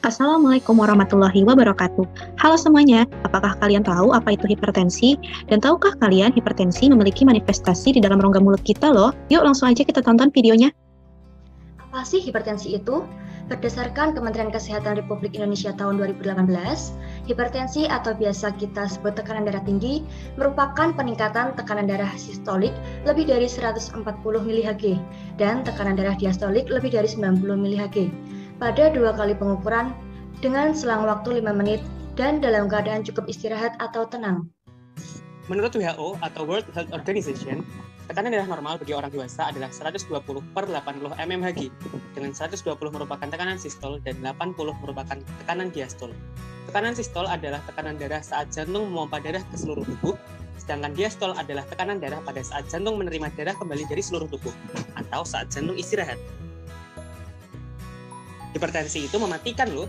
Assalamualaikum warahmatullahi wabarakatuh. Halo semuanya, apakah kalian tahu apa itu hipertensi? Dan tahukah kalian hipertensi memiliki manifestasi di dalam rongga mulut kita loh? Yuk langsung aja kita tonton videonya. Apa sih hipertensi itu? Berdasarkan Kementerian Kesehatan Republik Indonesia tahun 2018, hipertensi atau biasa kita sebut tekanan darah tinggi merupakan peningkatan tekanan darah sistolik lebih dari 140 mHg dan tekanan darah diastolik lebih dari 90 mHg pada 2 kali pengukuran dengan selang waktu 5 menit dan dalam keadaan cukup istirahat atau tenang. Menurut WHO atau World Health Organization, tekanan darah normal bagi orang dewasa adalah 120/80 mmHg, dengan 120 merupakan tekanan sistol dan 80 merupakan tekanan diastol. Tekanan sistol adalah tekanan darah saat jantung memompa darah ke seluruh tubuh, sedangkan diastol adalah tekanan darah pada saat jantung menerima darah kembali dari seluruh tubuh, atau saat jantung istirahat. Hipertensi itu mematikan loh.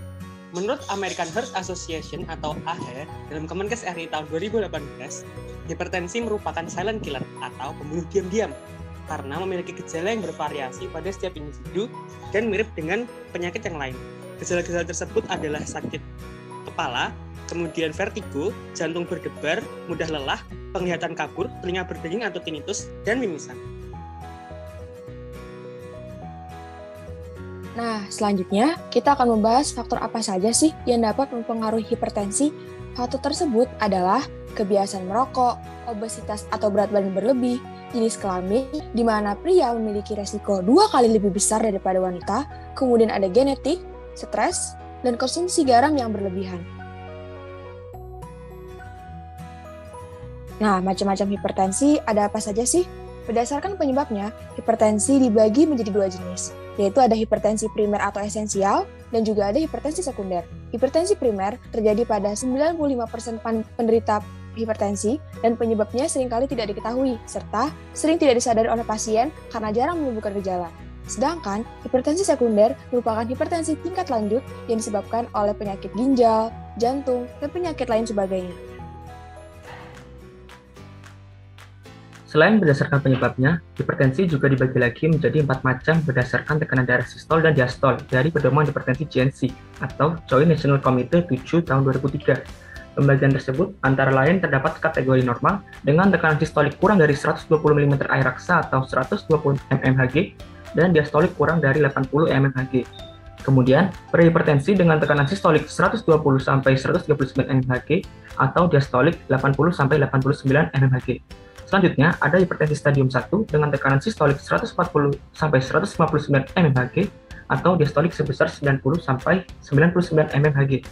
Menurut American Heart Association atau AHA dalam Kemenkes RI tahun 2018, hipertensi merupakan silent killer atau pembunuh diam-diam karena memiliki gejala yang bervariasi pada setiap individu dan mirip dengan penyakit yang lain. Gejala-gejala tersebut adalah sakit kepala, kemudian vertigo, jantung berdebar, mudah lelah, penglihatan kabur, telinga berdenging atau tinnitus, dan mimisan. Nah, selanjutnya kita akan membahas faktor apa saja sih yang dapat mempengaruhi hipertensi. Faktor tersebut adalah kebiasaan merokok, obesitas atau berat badan berlebih, jenis kelamin, di mana pria memiliki resiko 2 kali lebih besar daripada wanita, kemudian ada genetik, stres, dan konsumsi garam yang berlebihan. Nah, macam-macam hipertensi ada apa saja sih? Berdasarkan penyebabnya, hipertensi dibagi menjadi 2 jenis, yaitu ada hipertensi primer atau esensial, dan juga ada hipertensi sekunder. Hipertensi primer terjadi pada 95% penderita hipertensi, dan penyebabnya seringkali tidak diketahui, serta sering tidak disadari oleh pasien karena jarang menimbulkan gejala. Sedangkan hipertensi sekunder merupakan hipertensi tingkat lanjut yang disebabkan oleh penyakit ginjal, jantung, dan penyakit lain sebagainya. Selain berdasarkan penyebabnya, hipertensi juga dibagi lagi menjadi 4 macam berdasarkan tekanan darah sistol dan diastol dari Pedoman Hipertensi GNC atau Joint National Committee 7 tahun 2003. Pembagian tersebut antara lain terdapat kategori normal dengan tekanan sistolik kurang dari 120 mm air raksa atau 120 mmHg dan diastolik kurang dari 80 mmHg. Kemudian, prehipertensi dengan tekanan sistolik 120 sampai 139 mmHg atau diastolik 80 sampai 89 mmHg. Selanjutnya, ada hipertensi stadium 1 dengan tekanan sistolik 140 sampai 159 mmHg atau diastolik sebesar 90 sampai 99 mmHg.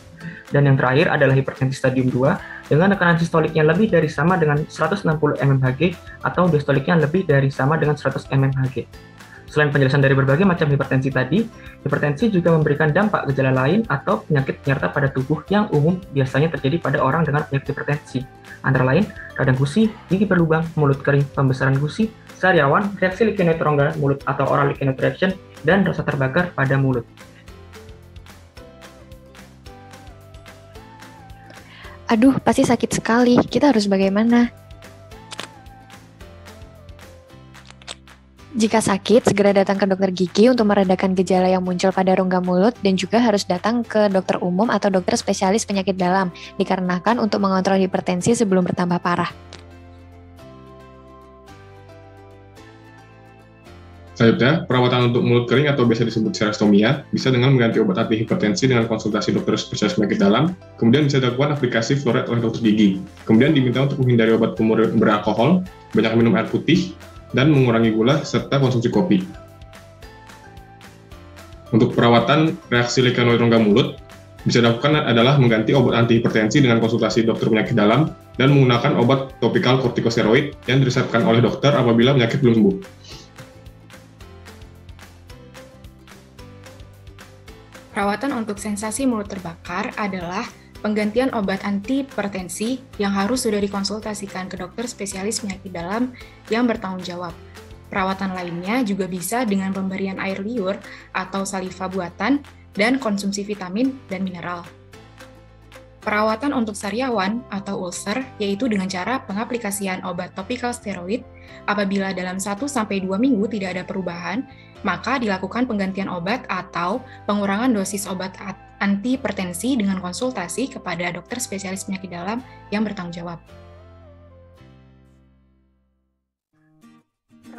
Dan yang terakhir adalah hipertensi stadium 2 dengan tekanan sistoliknya lebih dari sama dengan 160 mmHg atau diastoliknya lebih dari sama dengan 100 mmHg. Selain penjelasan dari berbagai macam hipertensi tadi, hipertensi juga memberikan dampak gejala lain atau penyakit penyerta pada tubuh yang umum biasanya terjadi pada orang dengan penyakit hipertensi. Antara lain, radang gusi, gigi berlubang, mulut kering, pembesaran gusi, sariawan, reaksi leukemia rongga mulut atau oral leukemia reaction, dan rasa terbakar pada mulut. Aduh, pasti sakit sekali. Kita harus bagaimana? Jika sakit, segera datang ke dokter gigi untuk meredakan gejala yang muncul pada rongga mulut dan juga harus datang ke dokter umum atau dokter spesialis penyakit dalam, dikarenakan untuk mengontrol hipertensi sebelum bertambah parah. Selanjutnya, perawatan untuk mulut kering atau biasa disebut serostomia bisa dengan mengganti obat antihipertensi dengan konsultasi dokter spesialis penyakit dalam, kemudian bisa dilakukan aplikasi fluoride oleh dokter gigi. Kemudian diminta untuk menghindari obat pemurnian beralkohol, banyak minum air putih, dan mengurangi gula serta konsumsi kopi. Untuk perawatan reaksi leukemia rongga mulut, bisa dilakukan adalah mengganti obat antihipertensi dengan konsultasi dokter penyakit dalam dan menggunakan obat topikal kortikosteroid yang diresepkan oleh dokter apabila penyakit belum sembuh. Perawatan untuk sensasi mulut terbakar adalah penggantian obat antihipertensi yang harus sudah dikonsultasikan ke dokter spesialis penyakit dalam yang bertanggung jawab. Perawatan lainnya juga bisa dengan pemberian air liur atau saliva buatan dan konsumsi vitamin dan mineral. Perawatan untuk sariawan atau ulcer yaitu dengan cara pengaplikasian obat topikal steroid Apabila dalam 1-2 minggu tidak ada perubahan, maka dilakukan penggantian obat atau pengurangan dosis obat antihipertensi dengan konsultasi kepada dokter spesialis penyakit dalam yang bertanggung jawab.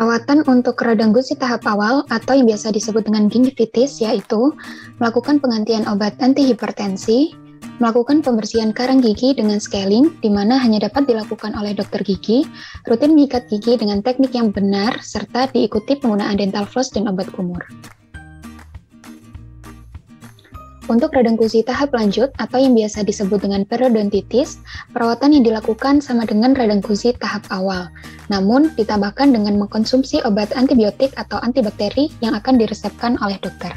Perawatan untuk radang gusi tahap awal atau yang biasa disebut dengan gingivitis yaitu melakukan penggantian obat antihipertensi, melakukan pembersihan karang gigi dengan scaling di mana hanya dapat dilakukan oleh dokter gigi, rutin menyikat gigi dengan teknik yang benar, serta diikuti penggunaan dental floss dan obat kumur. Untuk radang gusi tahap lanjut atau yang biasa disebut dengan periodontitis, perawatan yang dilakukan sama dengan radang gusi tahap awal, namun ditambahkan dengan mengkonsumsi obat antibiotik atau antibakteri yang akan diresepkan oleh dokter.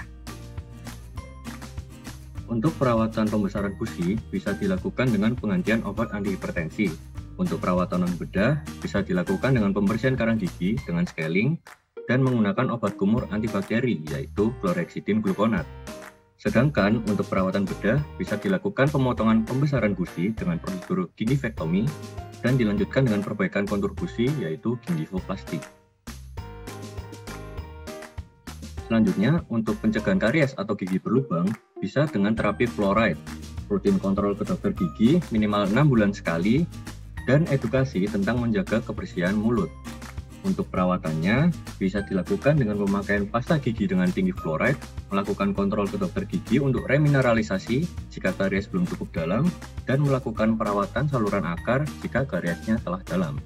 Untuk perawatan pembesaran gusi bisa dilakukan dengan penggantian obat antihipertensi. Untuk perawatan non-bedah bisa dilakukan dengan pembersihan karang gigi dengan scaling dan menggunakan obat kumur antibakteri yaitu chlorhexidine gluconat. Sedangkan untuk perawatan bedah bisa dilakukan pemotongan pembesaran gusi dengan prosedur gingivektomi dan dilanjutkan dengan perbaikan kontur gusi yaitu gingivoplasti. Selanjutnya, untuk pencegahan karies atau gigi berlubang bisa dengan terapi fluoride, rutin kontrol ke dokter gigi minimal 6 bulan sekali, dan edukasi tentang menjaga kebersihan mulut. Untuk perawatannya, bisa dilakukan dengan pemakaian pasta gigi dengan tinggi fluoride, melakukan kontrol ke dokter gigi untuk remineralisasi jika karies belum cukup dalam, dan melakukan perawatan saluran akar jika kariesnya telah dalam.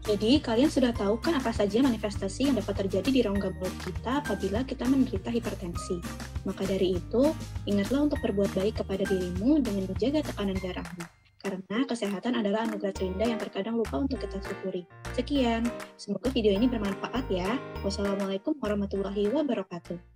Jadi, kalian sudah tahu kan apa saja manifestasi yang dapat terjadi di rongga mulut kita apabila kita menderita hipertensi. Maka dari itu, ingatlah untuk berbuat baik kepada dirimu dengan menjaga tekanan darahmu. Karena kesehatan adalah anugerah terindah yang terkadang lupa untuk kita syukuri. Sekian, semoga video ini bermanfaat ya. Wassalamualaikum warahmatullahi wabarakatuh.